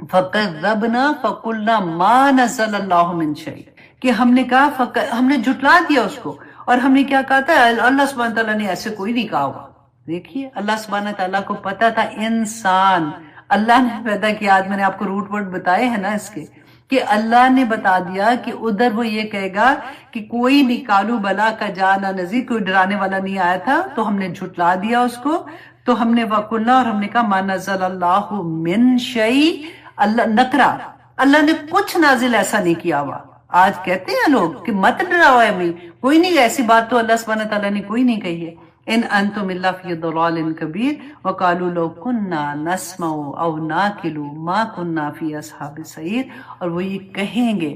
فَكَذَّبْنَا فَقُلْنَا مَا نَزَّلَ اللَّهُ مِن شَيْءٍ، کہ ہم نے کہا ہم نے جھٹلا دیا اس کو، اور ہم نے کیا کہا تھا، اللہ سبحانہ تعالیٰ نے ایسے کوئی نہیں کہا ہوا۔ دیکھیے اللہ سبحانہ تعالیٰ کو پتا تھا انسان اللہ نے پیدا کیا۔ آج میں نے آپ کو روٹ ورڈ بتائے ہیں نا اس کے، کہ اللہ نے بتا دیا کہ ادھر وہ یہ کہے گا کہ کوئی بھی کالو بلا کا جانا نذیر، کوئی ڈرانے والا نہیں آیا تھا، تو ہم نے جھٹلا دیا اس کو۔ تو ہم نے وَقُلْنَا، اور ہم نے کہا مَا نَزَّلَ اللَّهُ مِن شَيْءٍ، اللہ نکرا، اللہ نے کچھ نازل ایسا نہیں کیا ہوا۔ آج کہتے ہیں لوگ کہ مت ڈراؤ ہمیں، کوئی نہیں، ایسی بات تو اللہ سبحانہ تعالیٰ نے کوئی نہیں کہی ہے۔ ان انتم الا فی ضلال کبیر وقالوا لو کنا نسمع او ناقل ما کنا فی اصحاب السعیر، اور وہ یہ کہیں گے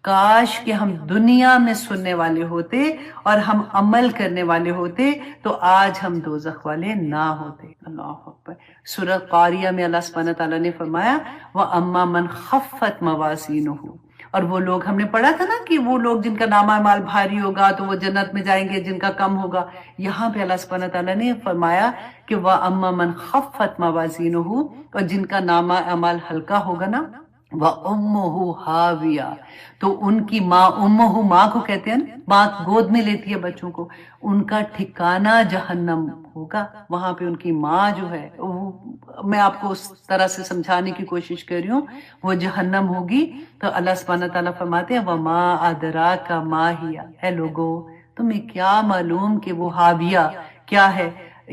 کاش کہ ہم دنیا میں سننے والے ہوتے اور ہم عمل کرنے والے ہوتے تو آج ہم دوزخ والے نہ ہوتے۔ اللہ اکبر۔ سورہ قاریہ میں اللہ سبحانہ تعالیٰ نے فرمایا وَأَمَّا مَنْ خَفَّتْ مَوَازِينُهُ، اور وہ لوگ ہم نے پڑھا تھا نا کہ وہ لوگ جن کا نامہ اعمال بھاری ہوگا تو وہ جنت میں جائیں گے، جن کا کم ہوگا۔ یہاں پہ اللہ سبحانہ تعالیٰ نے فرمایا کہ وَأَمَّا مَنْ خَفَّتْ مَوَازِينُهُ، اور جن کا نامہ اعمال ہلکا ہوگا نا، وَأُمُّهُ هَاوِيَةٌ، تو ان کی ماں، امہ ماں کو کہتے ہیں، ماں گود میں لیتی ہے بچوں کو، ان کا ٹھکانہ جہنم ہوگا۔ وہاں پہ ان کی ماں جو ہے، میں آپ کو اس طرح سے سمجھانے کی کوشش کر رہی ہوں، وہ جہنم ہوگی۔ تو اللہ سبحانہ تعالیٰ فرماتے ہیں وَمَا أَدْرَاكَ مَا هِيَ، اے لوگو تمہیں کیا معلوم کہ وہ حاویہ کیا ہے۔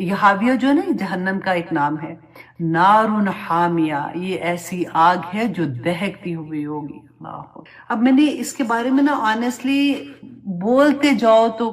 یہ حاویہ جو ہے نا، جہنم کا ایک نام ہے۔ نارن حامیہ، یہ ایسی آگ ہے جو دہکتی ہوئی ہوگی۔ اب میں نے اس کے بارے میں نا آنیسٹلی بولتے جاؤ تو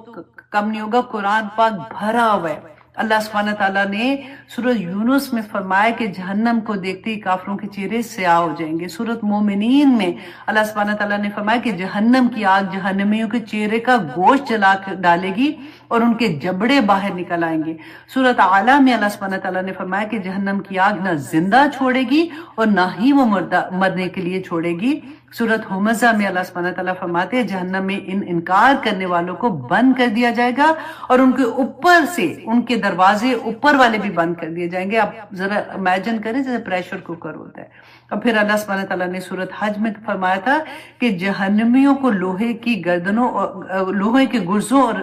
کم نہیں ہوگا، قرآن پاک بھرا ہوا ہے۔ اللہ سبحانہ تعالیٰ نے سورۃ یونس میں فرمایا کہ جہنم کو دیکھتے ہی کافروں کے چہرے سیاہ ہو جائیں گے۔ سورۃ مومنین میں اللہ سبحانہ تعالیٰ نے فرمایا کہ جہنم کی آگ جہنمیوں کے چہرے کا گوشت جلا ڈالے گی اور ان کے جبڑے باہر نکل آئیں گے۔ سورۃ اعلیٰ میں اللہ سبحانہ تعالیٰ نے فرمایا کہ جہنم کی آگ نہ زندہ چھوڑے گی اور نہ ہی وہ مرنے کے لیے چھوڑے گی۔ سورۃ ہمزہ میں اللہ سبحانہ تعالیٰ فرماتے ہیں جہنم میں انکار کرنے والوں کو بند کر دیا جائے گا اور ان کے اوپر سے ان کے دروازے اوپر والے بھی بند کر دیے جائیں گے۔ آپ ذرا امیجن کریں جیسے پریشر کوکر ہوتا ہے۔ اور پھر اللہ سبحانہ تعالیٰ نے سورۃ حج میں فرمایا تھا کہ جہنمیوں کو لوہے کی گردنوں، لوہے کے گرزوں اور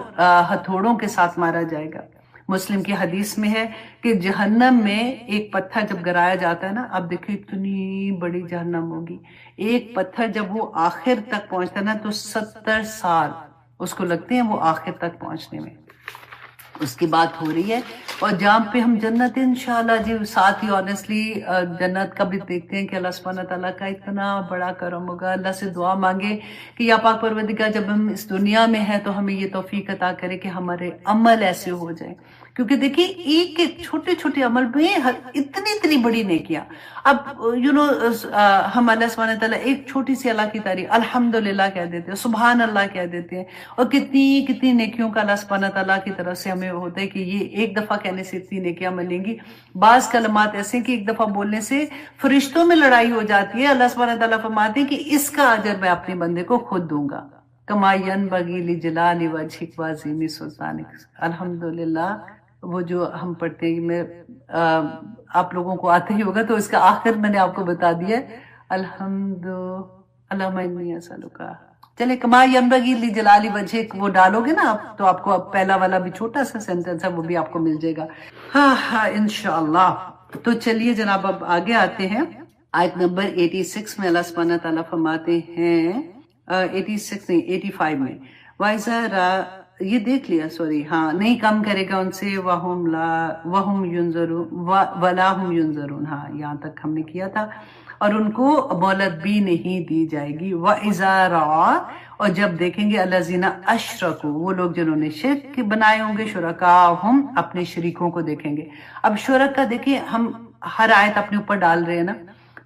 ہتھوڑوں کے ساتھ مارا جائے گا۔ مسلم کی حدیث میں ہے کہ جہنم میں ایک پتھر جب گرایا جاتا ہے نا، اب دیکھیں اتنی بڑی جہنم ہوگی، ایک پتھر جب وہ آخر تک پہنچتا ہے نا تو 70 سال اس کو لگتے ہیں وہ آخر تک پہنچنے میں۔ اس کی بات ہو رہی ہے، اور جہاں پہ ہم جنت انشاءاللہ جی ساتھ ہی آنیسٹلی جنت کا بھی دیکھتے ہیں کہ اللہ سبحانہ تعالیٰ کا اتنا بڑا کرم ہوگا۔ اللہ سے دعا مانگے کہ یا پاک پروردگار جب ہم اس دنیا میں ہیں تو ہمیں یہ توفیق عطا کرے کہ ہمارے عمل ایسے ہو جائیں، کیونکہ دیکھیے ایک ایک چھوٹے چھوٹے عمل میں اتنی بڑی نیکیاں۔ اب ہم اللہ سبحانہ تعالیٰ ایک چھوٹی سی اللہ کی تعریف الحمدللہ کہہ دیتے ہیں، سبحان اللہ کہہ دیتے ہیں، اور کتنی نیکیوں کا اللہ سبحانہ تعالیٰ کی طرف سے ہمیں ہوتا ہے کہ یہ ایک دفعہ کہنے سے اتنی نیکیاں ملیں گی۔ بعض کلمات ایسے ہیں کہ ایک دفعہ بولنے سے فرشتوں میں لڑائی ہو جاتی ہے، اللہ سبحانہ تعالیٰ فرماتے ہیں کہ اس کا اجر میں اپنے بندے کو خود دوں گا۔ کما ینبغی لجلال وجہک وعظیم سلطانک۔ الحمدللہ وہ جو ہم پڑھتے ہیں، میں آپ لوگوں کو آتے ہی ہوگا تو اس کا آخر میں نے آپ کو بتا دیا ہے، الحمد اللہم انی اسألک۔ چلے کما ینبغی لجلال وجہک وہ ڈالو گے نا آپ تو آپ کو اب پہلا والا بھی چھوٹا سا سینٹنس ہے وہ بھی آپ کو مل جائے گا۔ ہاں انشاءاللہ۔ تو چلیے جناب اب آگے آتے ہیں، آیت نمبر 86 میں اللہ سبحانہ تعالیٰ فرماتے ہیں، 86 نہیں 85 میں، وَإِذَا یہ دیکھ لیا، سوری ہاں، نہیں کم کرے گا ان سے وَهُمْ يُنظَرُونَ وَلَا هُمْ يُنظَرُونَ، ہاں یہاں تک ہم نے کیا تھا، اور ان کو مہلت بھی نہیں دی جائے گی۔ وَإِذَا رَأَىٰ، اور جب دیکھیں گے الَّذِينَ أَشْرَكُوا، وہ لوگ جنہوں نے شرک بنائے ہوں گے، شرکاءہم، اپنے شریکوں کو دیکھیں گے۔ اب شرکا دیکھیں ہم ہر آیت اپنے اوپر ڈال رہے ہیں نا،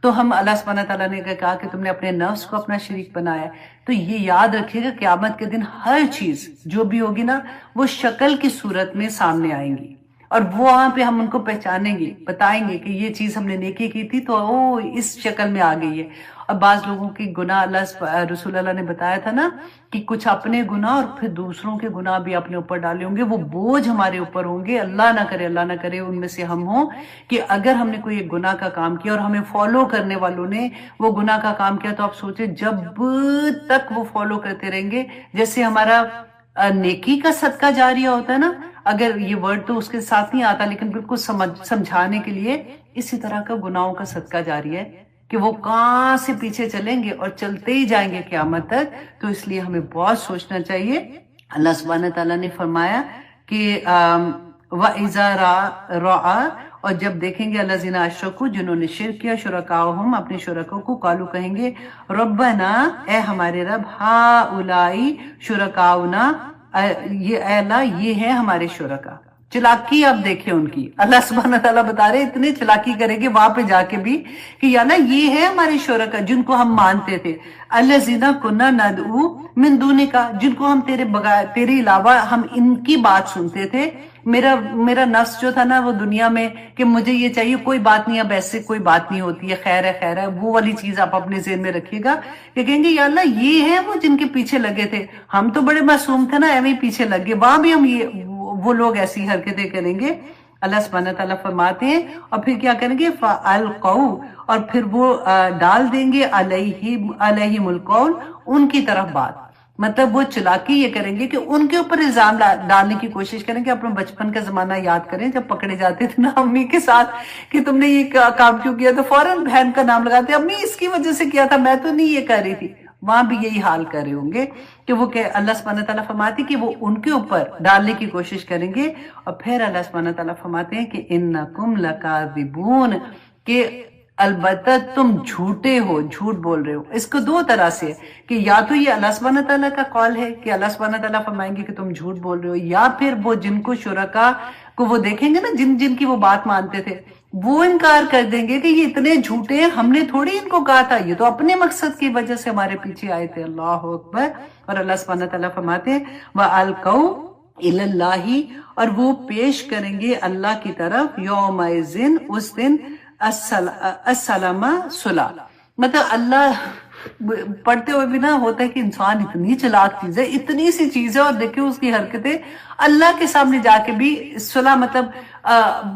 تو ہم اللہ سبحانہ تعالیٰ نے کہا کہ تم نے اپنے نفس کو اپنا شریک بنایا ہے، تو یہ یاد رکھیے گا قیامت کے دن ہر چیز جو بھی ہوگی نا وہ شکل کی صورت میں سامنے آئیں گی، اور وہ وہاں پہ ہم ان کو پہچانیں گے، بتائیں گے کہ یہ چیز ہم نے نیکی کی تھی تو اس شکل میں آ گئی ہے، اور بعض لوگوں کی گناہ رسول اللہ نے بتایا تھا نا کہ کچھ اپنے گناہ اور پھر دوسروں کے گناہ بھی اپنے اوپر ڈالے ہوں گے، وہ بوجھ ہمارے اوپر ہوں گے. اللہ نہ کرے ان میں سے ہم ہوں کہ اگر ہم نے کوئی ایک گناہ کا کام کیا اور ہمیں فالو کرنے والوں نے وہ گناہ کا کام کیا، تو آپ سوچیں جب تک وہ فالو کرتے رہیں گے، جیسے ہمارا نیکی کا صدقہ جاریہ ہوتا ہے نا، اگر یہ ورڈ تو اس کے ساتھ نہیں آتا لیکن بالکل سمجھانے کے لیے، اسی طرح کا گناہوں کا صدقہ جاریہ ہے کہ وہ کہاں سے پیچھے چلیں گے اور چلتے ہی جائیں گے قیامت تک. تو اس لیے ہمیں بہت سوچنا چاہیے. اللہ سبحانہ تعالیٰ نے فرمایا کہ وَإِذَا رَأَى، اور جب دیکھیں گے الَّذِينَ أَشْرَكُوا، جنہوں نے شرک کیا، شُرَكَاؤُهُمْ، اپنے شرکاء کو، قالوا کہیں گے ربنا، اے ہمارے رب، ہؤلاء شرکاؤنا، یہ اے اللہ یہ ہے ہمارے شرکاء. چلاکی اب دیکھیں ان کی، اللہ سبحانہ تعالیٰ بتا رہے اتنے چلاکی کریں گے وہاں پہ جا کے بھی کہ یا اللہ یہ ہے ہمارے شرکاء جن کو ہم مانتے تھے، الذین کنا ندعو من دونک، جن کو ہم تیرے علاوہ ہم ان کی بات سنتے تھے. میرا نفس جو تھا نا وہ دنیا میں کہ مجھے یہ چاہیے، کوئی بات نہیں، اب ایسے کوئی بات نہیں ہوتی ہے، خیر ہے، وہ والی چیز آپ اپنے ذہن میں رکھیے گا کہ کہیں گے یا اللہ یہ ہے وہ جن کے پیچھے لگے تھے، ہم تو بڑے معصوم تھے نا، ایویں پیچھے لگ گئے، وہاں بھی ہم وہ لوگ ایسی حرکتیں کریں گے. اللہ سبحانہ تعالیٰ فرماتے ہیں اور پھر کیا کریں گے، فَأَلْقَوْا، اور پھر وہ ڈال دیں گے عَلَيْهِمُ الْقَوْلَ، ان کی طرف بات. مطلب وہ چلاکی یہ کریں گے کہ ان کے اوپر الزام ڈالنے کی کوشش کریں گے. اپنے بچپن کا زمانہ یاد کریں جب پکڑے جاتے تھے نا امی کے ساتھ کہ تم نے یہ کام کیوں کیا، تو فوراً بہن کا نام لگاتے، امی اس کی وجہ سے کیا تھا، میں تو نہیں یہ کر رہی تھی. وہاں بھی یہی حال کر رہے ہوں گے کہ وہ کہ اللہ سبحانہ تعالیٰ فرماتے کہ وہ ان کے اوپر ڈالنے کی کوشش کریں گے. اور پھر اللہ سبحانہ تعالیٰ فرماتے ہیں کہ انکم لکاذبون، کہ البتہ تم جھوٹے ہو، جھوٹ بول رہے ہو. اس کو دو طرح سے کہ یا تو یہ اللہ سبحانہ تعالیٰ کا قول ہے کہ اللہ سبحانہ تعالیٰ فرمائیں گے کہ تم جھوٹ بول رہے ہو، یا پھر وہ جن کو شرکا کو وہ دیکھیں گے نا جن کی وہ بات مانتے تھے، وہ انکار کر دیں گے کہ یہ اتنے جھوٹے ہیں، ہم نے تھوڑی ان کو کہا تھا، یہ تو اپنے مقصد کی وجہ سے ہمارے پیچھے آئے تھے. اللہ اکبر. اور اللہ سبحانہ تعالیٰ فرماتے ہیں وَأَلْقَوْا إِلَى اللَّهِ، اور وہ پیش کریں گے اللہ کی طرف، یومئذ، اس دن، السلام، صلح. مطلب اللہ پڑھتے ہوئے بھی نہ ہوتا ہے کہ انسان اتنی چلاک چیز ہے، اتنی سی چیز ہے، اور دیکھیں اس کی حرکتیں اللہ کے سامنے جا کے بھی. صلح مطلب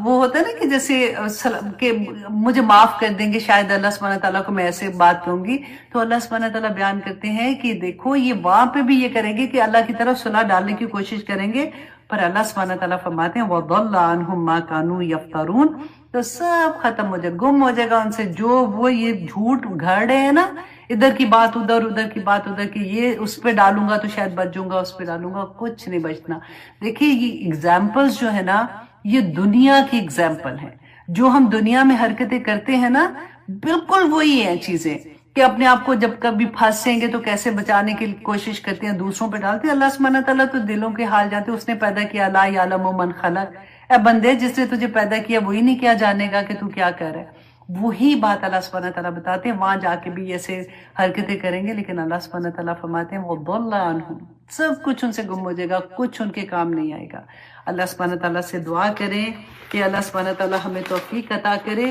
وہ ہوتا ہے نا کہ جیسے کہ مجھے معاف کر دیں گے شاید اللہ سبحانہ تعالیٰ کو میں ایسے بات کہوں گی، تو اللہ سبحانہ تعالیٰ بیان کرتے ہیں کہ دیکھو یہ وہاں پہ بھی یہ کریں گے کہ اللہ کی طرف صلح ڈالنے کی کوشش کریں گے، پر اللہ سبحانہ تعالیٰ فرماتے ہیں وَضَلَّ عَنْهُمْ مَا كَانُوا يَفْتَرُونَ، تو سب ختم ہو جائے، گم ہو جائے گا ان سے جو وہ یہ جھوٹ گھڑ رہے ہیں نا، ادھر کی بات ادھر، ادھر کی بات ادھر کی، یہ اس پہ ڈالوں گا تو شاید بچ جاؤں گا، اس پہ ڈالوں گا کچھ نہیں بچنا. دیکھیے یہ ایگزامپلز جو ہے نا یہ دنیا کی ایگزامپل ہیں، جو ہم دنیا میں حرکتیں کرتے ہیں نا بالکل وہی ہیں چیزیں کہ اپنے آپ کو جب کبھی پھنسیں گے تو کیسے بچانے کی کوشش کرتے ہیں، دوسروں پہ ڈالتے ہیں. اللہ سبحانہ تعالیٰ تو دلوں کے حال جانتے، اس نے پیدا کیا، لا یعلم من خلق، اے بندے جس نے تجھے پیدا کیا وہی نہیں کیا جانے گا کہ تو کیا کر رہا ہے. وہی بات اللہ سبحانہ تعالیٰ بتاتے ہیں، وہاں جا کے بھی ایسے حرکتیں کریں گے، لیکن اللہ سبحانہ تعالیٰ فرماتے ہیں وَضَلَّ عَنْهُمْ، سب کچھ ان سے گم ہو جائے گا، کچھ ان کے کام نہیں آئے گا. اللہ سبحانہ تعالیٰ سے دعا کریں کہ اللہ سبحانہ تعالیٰ ہمیں توفیق عطا کرے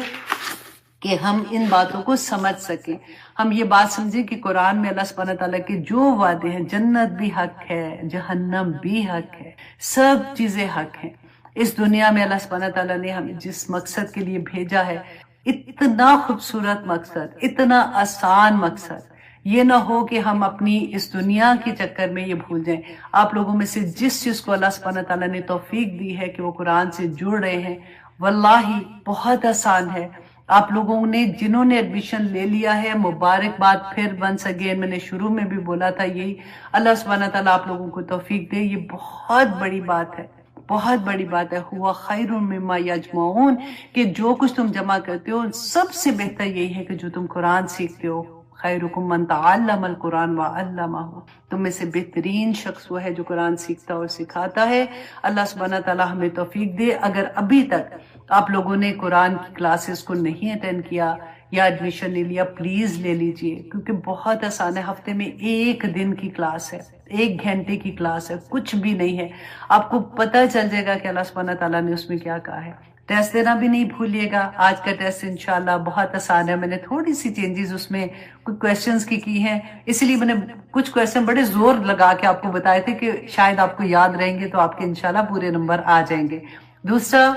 کہ ہم ان باتوں کو سمجھ سکیں. ہم یہ بات سمجھیں کہ قرآن میں اللہ سبحانہ تعالیٰ کے جو وعدے ہیں، جنت بھی حق ہے، جہنم بھی حق ہے، سب چیزیں حق ہیں. اس دنیا میں اللہ سبحانہ تعالیٰ نے ہمیں جس مقصد کے لیے بھیجا ہے، اتنا خوبصورت مقصد، اتنا آسان مقصد، یہ نہ ہو کہ ہم اپنی اس دنیا کے چکر میں یہ بھول جائیں. آپ لوگوں میں سے جس چیز کو اللہ سبحانہ تعالیٰ نے توفیق دی ہے کہ وہ قرآن سے جڑ رہے ہیں، واللہ بہت آسان ہے. آپ لوگوں نے جنہوں نے ایڈمیشن لے لیا ہے، مبارکباد. پھر ونس اگین میں نے شروع میں بھی بولا تھا یہی، اللہ سبحانہ تعالیٰ آپ لوگوں کو توفیق دے. یہ بہت بڑی بات ہے، بہت بڑی بات ہے. ہوا خیر مما یجمعون، کہ جو کچھ تم جمع کرتے ہو سب سے بہتر یہی ہے کہ جو تم قرآن سیکھتے ہو. خیرکم من تعلم القرآن وعلمہ، تم میں سے بہترین شخص وہ ہے جو قرآن سیکھتا اور سکھاتا ہے. اللہ سبحانہ تعالیٰ ہمیں توفیق دے. اگر ابھی تک آپ لوگوں نے قرآن کی کلاسز کو نہیں اٹینڈ کیا یا ایڈمیشن لے لیا، پلیز لے لیجئے، کیونکہ بہت آسان ہے. ہفتے میں 1 دن کی کلاس ہے، 1 گھنٹے کی کلاس ہے، کچھ بھی نہیں ہے. آپ کو پتہ چل جائے گا کہ اللہ سبحانہ تعالیٰ نے اس میں کیا کہا ہے. ٹیسٹ دینا بھی نہیں بھولیے گا. آج کا ٹیسٹ انشاءاللہ بہت آسان ہے. میں نے تھوڑی سی چینجز اس میں کچھ کویسچنز کی ہیں، اسی لیے میں نے کچھ کویسچن بڑے زور لگا کے آپ کو بتائے تھے کہ شاید آپ کو یاد رہیں گے تو آپ کے انشاءاللہ پورے نمبر آ جائیں گے. دوسرا،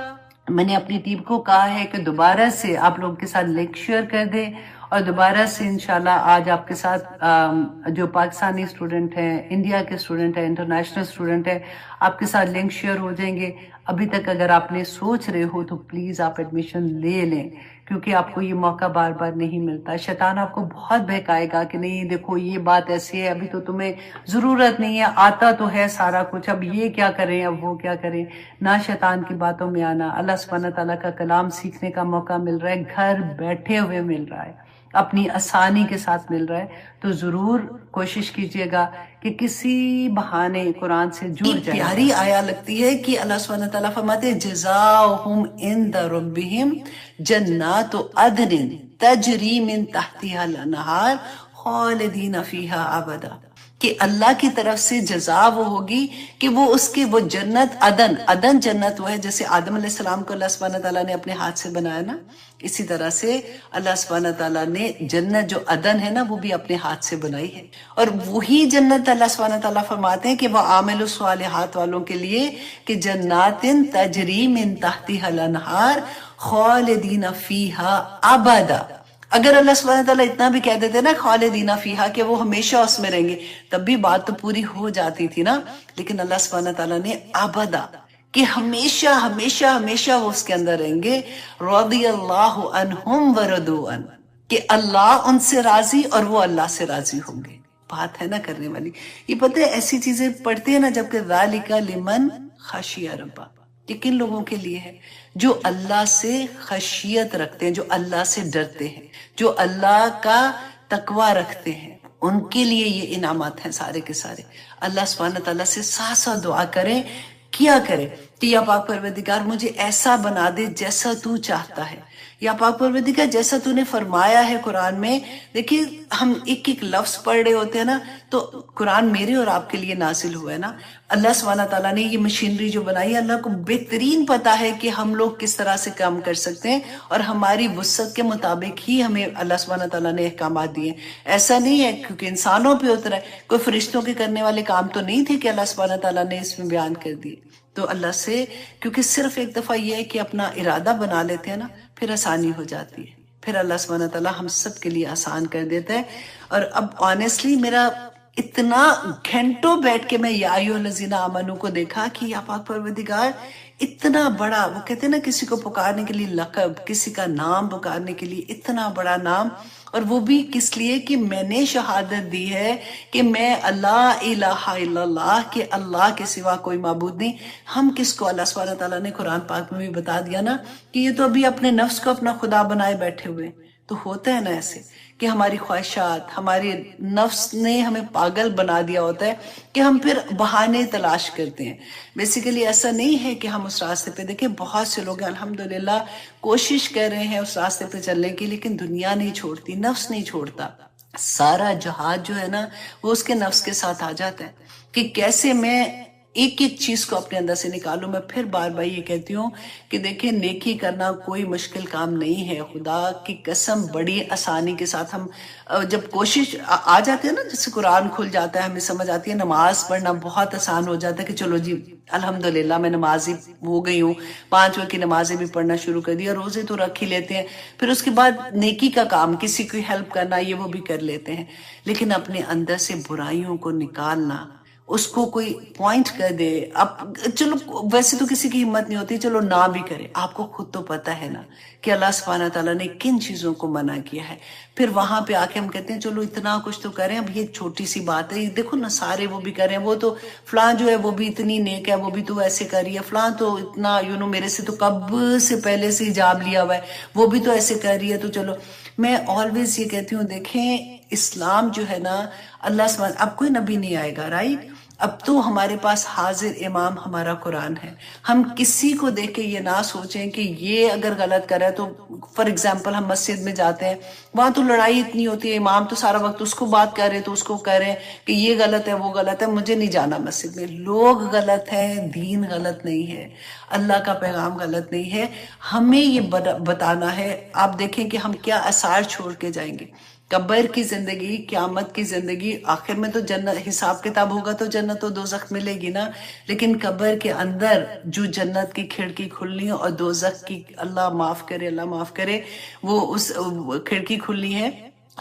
میں نے اپنی ٹیم کو کہا ہے کہ دوبارہ سے آپ لوگوں کے ساتھ لنک شیئر کر دیں، اور دوبارہ سے انشاءاللہ آج آپ کے ساتھ جو پاکستانی اسٹوڈنٹ ہیں، انڈیا کے اسٹوڈنٹ ہیں، انٹرنیشنل اسٹوڈنٹ ہیں، آپ کے ساتھ لنک شیئر ہو جائیں گے. ابھی تک اگر آپ نے سوچ رہے ہو تو پلیز آپ ایڈمیشن لے لیں، کیونکہ آپ کو یہ موقع بار بار نہیں ملتا. شیطان آپ کو بہت بہکائے گا کہ نہیں دیکھو یہ بات ایسی ہے، ابھی تو تمہیں ضرورت نہیں ہے، آتا تو ہے سارا کچھ، اب یہ کیا کریں، اب وہ کیا کریں. نہ شیطان کی باتوں میں آنا. اللہ سبحانہ تعالیٰ کا کلام سیکھنے کا موقع مل رہا ہے، گھر بیٹھے ہوئے مل رہا ہے، اپنی آسانی کے ساتھ مل رہا ہے. تو ضرور کوشش کیجئے گا کہ کسی بہانے قرآن سے جڑ جائیں. پیاری آیا لگتی ہے کہ اللہ سبحانہ تعالیٰ فرماتے ہیں جزاؤہم عند ربہم جنات عدن تجری من تحتها الانہار خالدین فیہا ابدا، کہ اللہ کی طرف سے جزا وہ ہوگی کہ وہ اس کی وہ جنت عدن جنت وہ ہے جیسے آدم علیہ السلام کو اللہ سبحانہ تعالیٰ نے اپنے ہاتھ سے بنایا نا، اسی طرح سے اللہ سبحانہ تعالیٰ نے جنت جو عدن ہے نا وہ بھی اپنے ہاتھ سے بنائی ہے. اور وہی جنت اللہ سبحانہ تعالیٰ فرماتے ہیں کہ وہ عامل الصالحات والوں کے لیے کہ جنات تجری من تحتها الانہار خالدین فیہا ابدا. اگر اللہ سبحانہ تعالیٰ اتنا بھی کہہ دیتے نا خالدین فیہا کہ وہ ہمیشہ اس میں رہیں گے، تب بھی بات تو پوری ہو جاتی تھی نا. لیکن اللہ سبحانہ تعالیٰ نے ابدا کہ ہمیشہ ہمیشہ ہمیشہ وہ اس کے اندر رہیں گے. رضی اللہ عنہم ورضوا عنہ، کہ اللہ ان سے راضی اور وہ اللہ سے راضی ہوں گے. بات ہے نا کرنے والی. یہ پتہ ہے ایسی چیزیں پڑھتے ہیں نا جبکہ ذالک لمن خشی ربہ، یہ کن لوگوں کے لیے ہے؟ جو اللہ سے خشیت رکھتے ہیں، جو اللہ سے ڈرتے ہیں، جو اللہ کا تقوی رکھتے ہیں، ان کے لیے یہ انعامات ہیں سارے کے سارے. اللہ سبحانہ تعالیٰ سے ساتھ ساتھ دعا کریں، کیا کرے کہ یا پاک پروردگار مجھے ایسا بنا دے جیسا تو چاہتا ہے، یا پاک پروردگار جیسا تو نے فرمایا ہے قرآن میں. دیکھیے ہم ایک ایک لفظ پڑھ رہے ہوتے ہیں نا، تو قرآن میرے اور آپ کے لیے نازل ہوا ہے نا. اللہ سبحانہ تعالیٰ نے یہ مشینری جو بنائی ہے، اللہ کو بہترین پتا ہے کہ ہم لوگ کس طرح سے کام کر سکتے ہیں، اور ہماری وسعت کے مطابق ہی ہمیں اللہ سبحانہ تعالیٰ نے احکامات دیے. ایسا نہیں ہے کیونکہ انسانوں پہ اترا ہے، کوئی فرشتوں کے کرنے والے کام تو نہیں تھے کہ اللہ سبحانہ تعالیٰ نے اس میں بیان کر دیے. تو اللہ سے کیونکہ صرف ایک دفعہ یہ ہے کہ اپنا ارادہ بنا لیتے ہیں نا، پھر آسانی ہو جاتی ہے، پھر اللہ سبحانہ تعالیٰ ہم سب کے لیے آسان کر دیتا ہے. اور اب آنیسٹلی میرا اتنا گھنٹوں بیٹھ کے میں یا ایھا الذین آمنو کو دیکھا کہ یا پاک پروردگار اتنا بڑا، وہ کہتے ہیں نا کسی کو پکارنے کے لیے لقب، کسی کا نام پکارنے کے لیے اتنا بڑا نام، اور وہ بھی کس لیے کہ میں نے شہادت دی ہے کہ میں اللہ الہ الا اللہ، کہ اللہ کے سوا کوئی معبود نہیں. ہم کس کو اللہ سبحانہ تعالیٰ نے قرآن پاک میں بھی بتا دیا نا کہ یہ تو ابھی اپنے نفس کو اپنا خدا بنائے بیٹھے ہوئے. تو ہوتا ہے نا ایسے کہ ہماری خواہشات، ہمارے نفس نے ہمیں پاگل بنا دیا ہوتا ہے کہ ہم پھر بہانے تلاش کرتے ہیں. بیسیکلی ایسا نہیں ہے کہ ہم اس راستے پہ، دیکھیں بہت سے لوگ الحمدللہ کوشش کر رہے ہیں اس راستے پہ چلنے کی، لیکن دنیا نہیں چھوڑتی، نفس نہیں چھوڑتا. سارا جہاد جو ہے نا وہ اس کے نفس کے ساتھ آ جاتا ہے کہ کیسے میں ایک ایک چیز کو اپنے اندر سے نکالوں. میں پھر بار بار یہ کہتی ہوں کہ دیکھیں نیکی کرنا کوئی مشکل کام نہیں ہے. خدا کی قسم بڑی آسانی کے ساتھ ہم جب کوشش آ جاتے ہیں نا، جیسے قرآن کھل جاتا ہے، ہمیں سمجھ آتی ہے، نماز پڑھنا بہت آسان ہو جاتا ہے کہ چلو جی الحمدللہ میں نمازی ہو گئی ہوں، 5 وقت کی نمازیں بھی پڑھنا شروع کر دی، اور روزے تو رکھ ہی لیتے ہیں. پھر اس کے بعد نیکی کا کام، کسی کی ہیلپ کرنا، یہ وہ بھی کر لیتے ہیں. لیکن اپنے اندر سے برائیوں کو نکالنا، اس کو کوئی پوائنٹ کر دے، اب چلو ویسے تو کسی کی ہمت نہیں ہوتی چلو نہ بھی کرے، آپ کو خود تو پتہ ہے نا کہ اللہ سبحانہ تعالیٰ نے کن چیزوں کو منع کیا ہے. پھر وہاں پہ آ کے ہم کہتے ہیں چلو اتنا کچھ تو کریں، اب یہ چھوٹی سی بات ہے، دیکھو نا سارے وہ بھی کر رہے ہیں، وہ تو فلاں جو ہے وہ بھی اتنی نیک ہے، وہ بھی تو ایسے کر رہی ہے، فلاں تو اتنا میرے سے تو کب سے پہلے سے حجاب لیا ہوا ہے، وہ بھی تو ایسے کر رہی ہے. تو چلو میں آلویز یہ کہتی ہوں، دیکھیں اسلام جو ہے نا، اللہ سبحانہ اب کوئی نبی نہیں آئے گا، رائٹ؟ اب تو ہمارے پاس حاضر امام ہمارا قرآن ہے. ہم کسی کو دیکھ کے یہ نہ سوچیں کہ یہ اگر غلط کر رہا ہے تو فار ایگزامپل ہم مسجد میں جاتے ہیں, وہاں تو لڑائی اتنی ہوتی ہے, امام تو سارا وقت اس کو بات کر رہے تو اس کو کہہ رہے ہیں کہ یہ غلط ہے وہ غلط ہے, مجھے نہیں جانا مسجد میں. لوگ غلط ہیں, دین غلط نہیں ہے, اللہ کا پیغام غلط نہیں ہے. ہمیں یہ بتانا ہے. آپ دیکھیں کہ ہم کیا آثار چھوڑ کے جائیں گے. قبر کی زندگی, قیامت کی زندگی, آخر میں تو جنت, حساب کتاب ہوگا تو جنت و دوزخ ملے گی نا, لیکن قبر کے اندر جو جنت کی کھڑکی کھلنی ہے اور دوزخ کی, اللہ معاف کرے, اللہ معاف کرے, وہ اس کھڑکی کھلنی ہے,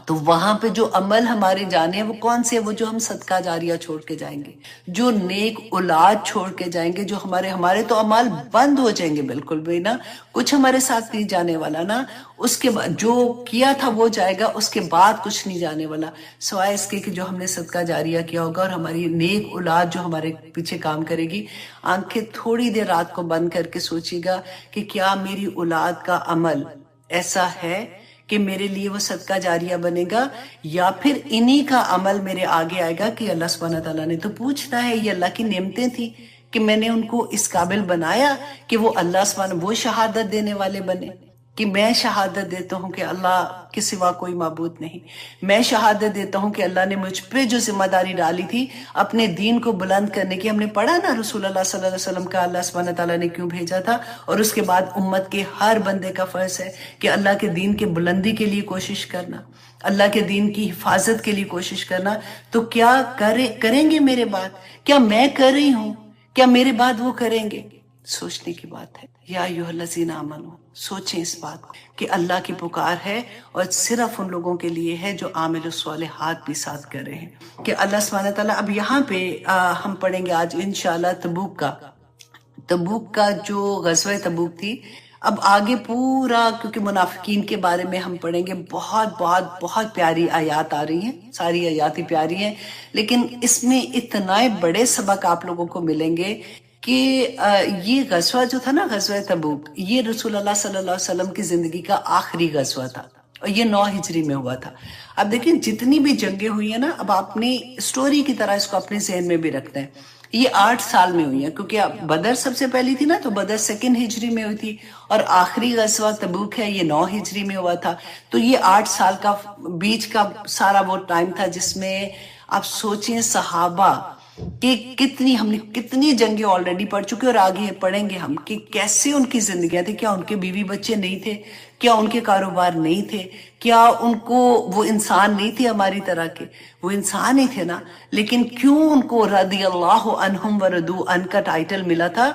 تو وہاں پہ جو عمل ہمارے جانے ہیں وہ کون سے ہیں؟ وہ جو ہم صدقہ جاریہ چھوڑ کے جائیں گے, جو نیک اولاد چھوڑ کے جائیں گے, جو ہمارے تو عمل بند ہو جائیں گے بالکل بھی نا, کچھ ہمارے ساتھ نہیں جانے والا نا. اس کے بعد جو کیا تھا وہ جائے گا, اس کے بعد کچھ نہیں جانے والا سوائے اس کے کہ جو ہم نے صدقہ جاریہ کیا ہوگا, اور ہماری نیک اولاد جو ہمارے پیچھے کام کرے گی. آنکھیں تھوڑی دیر رات کو بند کر کے سوچیے گا کہ کیا میری اولاد کا عمل ایسا ہے کہ میرے لیے وہ صدقہ جاریہ بنے گا, یا پھر انہی کا عمل میرے آگے آئے گا کہ اللہ سبحانہ تعالیٰ نے تو پوچھنا ہے, یہ اللہ کی نعمتیں تھیں کہ میں نے ان کو اس قابل بنایا کہ وہ اللہ سبحانہ وہ شہادت دینے والے بنے, کہ میں شہادت دیتا ہوں کہ اللہ کے سوا کوئی معبود نہیں. میں شہادت دیتا ہوں کہ اللہ نے مجھ پہ جو ذمہ داری ڈالی تھی اپنے دین کو بلند کرنے کی, ہم نے پڑھا نا رسول اللہ صلی اللہ علیہ وسلم کا اللہ سبحانہ تعالیٰ نے کیوں بھیجا تھا, اور اس کے بعد امت کے ہر بندے کا فرض ہے کہ اللہ کے دین کے بلندی کے لیے کوشش کرنا, اللہ کے دین کی حفاظت کے لیے کوشش کرنا. تو کیا کریں گے میرے بعد؟ کیا میں کر رہی ہوں, کیا میرے بعد وہ کریں گے؟ سوچنے کی بات ہے. یا ایھا الذین آمنو, سوچیں اس بات کو کہ اللہ کی پکار ہے اور صرف ان لوگوں کے لیے ہے جو عامل الصالحات بھی ساتھ کر رہے ہیں. کہ اللہ سبحانہ تعالیٰ, اب یہاں پہ ہم پڑھیں گے آج انشاءاللہ تبوک کا جو غزوہ تبوک تھی. اب آگے پورا, کیونکہ منافقین کے بارے میں ہم پڑھیں گے, بہت بہت بہت پیاری آیات آ رہی ہیں, ساری آیات ہی پیاری ہیں, لیکن اس میں اتنا بڑے سبق آپ لوگوں کو ملیں گے کہ یہ غزوہ جو تھا نا, غزوہ تبوک, یہ رسول اللہ صلی اللہ علیہ وسلم کی زندگی کا آخری غزوہ تھا, اور یہ 9 ہجری میں ہوا تھا. اب دیکھیں جتنی بھی جنگیں ہوئی ہیں نا, اب آپ نے سٹوری کی طرح اس کو اپنے ذہن میں بھی رکھتے ہیں. یہ 8 سال میں ہوئی ہیں, کیونکہ بدر سب سے پہلی تھی نا, تو بدر 2 ہجری میں ہوئی تھی, اور آخری غزوہ تبوک ہے یہ 9 ہجری میں ہوا تھا. تو یہ 8 سال کا بیچ کا سارا وہ ٹائم تھا جس میں آپ سوچیں صحابہ کہ ہم نے کتنی جنگیں آلریڈی پڑھ چکے, اور آگے پڑھیں گے ہم کہ کیسے ان کی زندگیاں تھیں. کیا ان کے بیوی بچے نہیں تھے؟ کیا ان کے کاروبار نہیں تھے؟ کیا ان کو وہ انسان نہیں تھے ہماری طرح کے؟ وہ انسان ہی تھے نا, لیکن کیوں ان کو رضی اللہ عنہم ورضوا عنہ کا ٹائٹل ملا تھا؟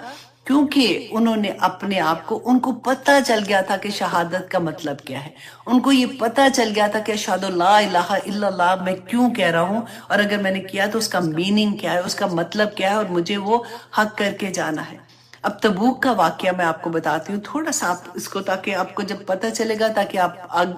کیونکہ انہوں نے اپنے آپ کو, ان کو پتہ چل گیا تھا کہ شہادت کا مطلب کیا ہے. ان کو یہ پتہ چل گیا تھا کہ اشہد لا الہ الا اللہ میں کیوں کہہ رہا ہوں, اور اگر میں نے کیا تو اس کا میننگ کیا ہے, اس کا مطلب کیا ہے, اور مجھے وہ حق کر کے جانا ہے. اب تبوک کا واقعہ میں آپ کو بتاتی ہوں تھوڑا سا, آپ اس کو, تاکہ آپ کو جب پتہ چلے گا, تاکہ آپ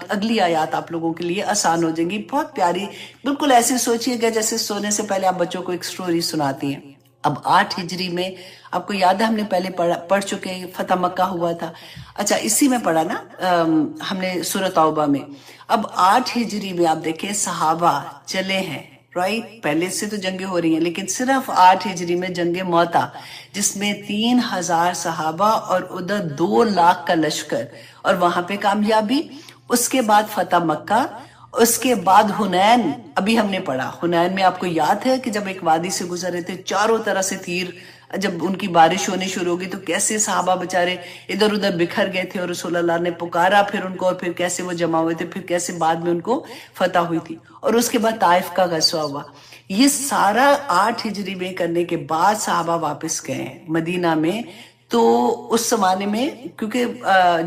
اگلی آیات آپ لوگوں کے لیے آسان ہو جائیں گی. بہت پیاری, بالکل ایسے سوچیے گا جیسے سونے سے پہلے آپ بچوں کو ایک سٹوری سناتی ہیں. اب 8 ہجری میں آپ کو یاد ہے ہم نے پہلے پڑھ چکے ہیں, فتح مکہ ہوا تھا. اچھا اسی میں پڑھا نا ہم نے سورۃ توبہ میں. اب 8 ہجری میں آپ دیکھیں صحابہ چلے ہیں, رائٹ, پہلے سے تو جنگیں ہو رہی ہیں, لیکن صرف 8 ہجری میں جنگ موتا, جس میں 3000 صحابہ اور ادھر 2 لاکھ کا لشکر, اور وہاں پہ کامیابی. اس کے بعد فتح مکہ, اس کے بعد حنین. ابھی ہم نے پڑھا حنین میں, آپ کو یاد ہے کہ جب ایک وادی سے گزر رہے تھے, چاروں طرح سے تیر, جب ان کی بارش ہونی شروع ہوگی تو کیسے صحابہ بچارے ادھر ادھر بکھر گئے تھے, اور رسول اللہ نے پکارا پھر ان کو, اور پھر کیسے وہ جمع ہوئے تھے, پھر کیسے بعد میں ان کو فتح ہوئی تھی. اور اس کے بعد طائف کا غزوہ ہوا. یہ سارا 8 ہجری میں کرنے کے بعد صحابہ واپس گئے ہیں مدینہ میں. تو اس زمانے میں کیونکہ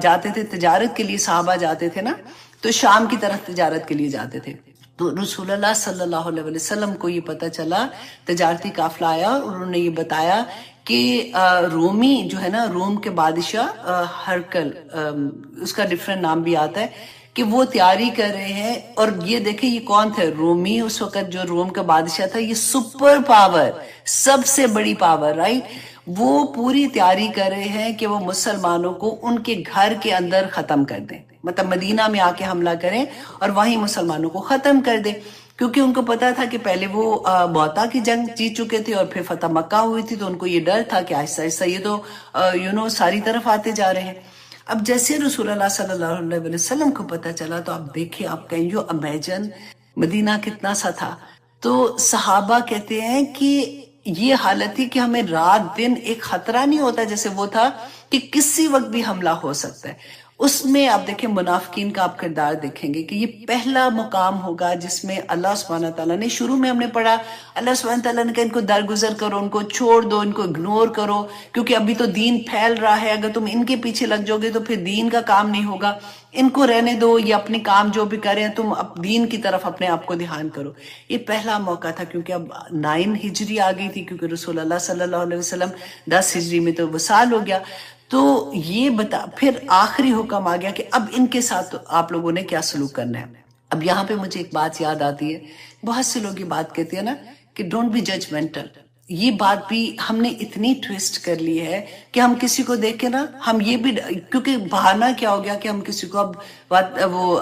جاتے تھے تجارت کے لیے, صحابہ جاتے تھے نا, تو شام کی طرف تجارت کے لیے جاتے تھے. تو رسول اللہ صلی اللہ علیہ وسلم کو یہ پتہ چلا, تجارتی قافلہ آیا, اور انہوں نے یہ بتایا کہ رومی جو ہے نا, روم کے بادشاہ ہرکل, اس کا ڈیفرنٹ نام بھی آتا ہے, کہ وہ تیاری کر رہے ہیں. اور یہ دیکھیں یہ کون تھے, رومی اس وقت جو روم کا بادشاہ تھا, یہ سپر پاور, سب سے بڑی پاور, رائٹ. وہ پوری تیاری کر رہے ہیں کہ وہ مسلمانوں کو ان کے گھر کے اندر ختم کر دیں, مطلب مدینہ میں آ کے حملہ کریں اور وہیں مسلمانوں کو ختم کر دیں. کیونکہ ان کو پتا تھا کہ پہلے وہ موتا کی جنگ جیت چکے تھے اور پھر فتح مکہ ہوئی تھی، تو ان کو یہ ڈر تھا کہ آہستہ آہستہ یہ تو ساری طرف آتے جا رہے ہیں۔ اب جیسے رسول اللہ صلی اللہ علیہ وسلم کو پتا چلا تو آپ دیکھیں، آپ کہیں جو امیجن مدینہ کتنا سا تھا۔ تو صحابہ کہتے ہیں کہ یہ حالت تھی کہ ہمیں رات دن ایک خطرہ نہیں ہوتا، جیسے وہ تھا کہ کسی وقت بھی حملہ ہو سکتا ہے۔ اس میں آپ دیکھیں منافقین کا آپ کردار دیکھیں گے کہ یہ پہلا مقام ہوگا جس میں اللہ سبحانہ تعالیٰ نے، شروع میں ہم نے پڑھا اللہ سبحانہ تعالیٰ نے کہا ان کو درگزر کرو، ان کو چھوڑ دو، ان کو اگنور کرو، کیونکہ ابھی تو دین پھیل رہا ہے، اگر تم ان کے پیچھے لگ جاؤ گے تو پھر دین کا کام نہیں ہوگا، ان کو رہنے دو، یہ اپنے کام جو بھی کریں، تم دین کی طرف اپنے آپ کو دھیان کرو۔ یہ پہلا موقع تھا، کیونکہ اب 9 ہجری آ گئی تھی، کیونکہ رسول اللہ صلی اللہ علیہ وسلم 10 ہجری میں تو وصال ہو گیا۔ تو یہ پھر آخری حکم آ گیا کہ اب ان کے ساتھ آپ لوگوں نے کیا سلوک کرنا ہے۔ اب یہاں پہ مجھے ایک بات یاد آتی ہے، بہت سے لوگ یہ بات کہتے ہیں نا کہ ڈونٹ بی ججمنٹل۔ یہ بات بھی ہم نے اتنی ٹویسٹ کر لی ہے کہ ہم کسی کو دیکھ کے نا، ہم یہ بھی، کیونکہ بہانہ کیا ہو گیا کہ ہم کسی کو اب وہ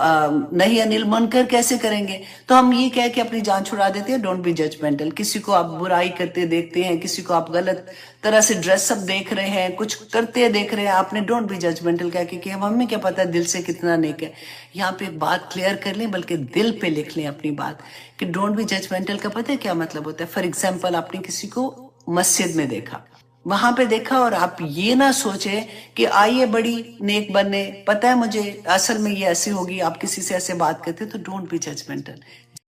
نہیں انل منکر کیسے کریں گے، تو ہم یہ کہہ کے اپنی جان چھڑا دیتے ہیں ڈونٹ بی ججمنٹل۔ کسی کو آپ برائی کرتے دیکھتے ہیں، کسی کو آپ غلط طرح سے ڈریس اپ دیکھ رہے ہیں، کچھ کرتے دیکھ رہے ہیں، آپ نے ڈونٹ بی ججمنٹل کہہ کے کہ ہمیں کیا پتا دل سے کتنا نیک ہے۔ یہاں پہ بات کلیئر کر لیں، بلکہ دل پہ لکھ لیں اپنی بات کہ ڈونٹ بی ججمنٹل کا پتہ ہے کیا مطلب ہوتا ہے۔ فار ایگزامپل آپ نے کسی کو مسجد میں دیکھا، وہاں پہ دیکھا، اور آپ یہ نہ سوچیں کہ آئیے بڑی نیک بننے، پتہ ہے مجھے اصل میں یہ ایسی ہوگی، آپ کسی سے ایسے بات کرتے تو ڈونٹ بی ججمنٹل۔